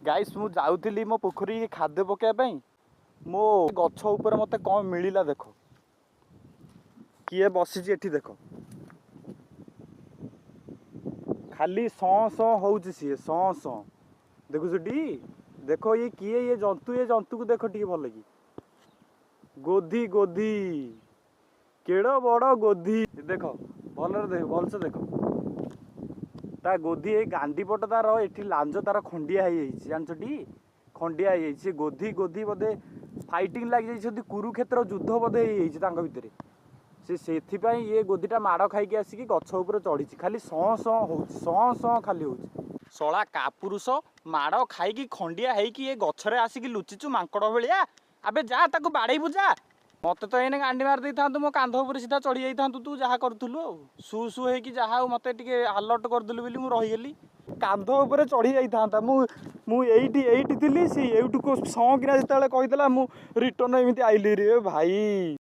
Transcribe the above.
Guys मु जाऊଥିଲି मो पोखरी खाद्य पकाइबा मो गछ ऊपर मते कौन मिलिला देख किए बसी एठी देख खाली सौ होउची सी सौ देखुछटी देख ये किए ये जंतु को देख टी भल लगी गोधी गोधी केड़ बड़ गोधी देख भल से देख ता गोधी ए गांडी पट तार एठी लांज तार खंडिया है जानछटी खंडिया है गोधी गोधी बोधे फाइटिंग लग जाइछथि कुरुक्षेत्र युद्ध बोधे भितर से ये गोधीटा माड़ खाई आसिक गछ उपर चढ़ी खाली सौ खाली हो शला कापुरुष माड़ खाई खंडिया है गछरे आसिक लुचिचु मांकड़ भाया आबे जा ताको बाड़े बुझा मत तो ये गांडी मार दे था मो कांध उपर सीधा चढ़ी जाता तू जहाँ करूँ सु सु हो जहाँ मत अलर्ट करदेलु बोली मुझे रहीगली कांध उपर चढ़ी जाता मुझे सी एठू सौ किना जिते कहीदेला मु रिटर्न एमती आइली रे भाई।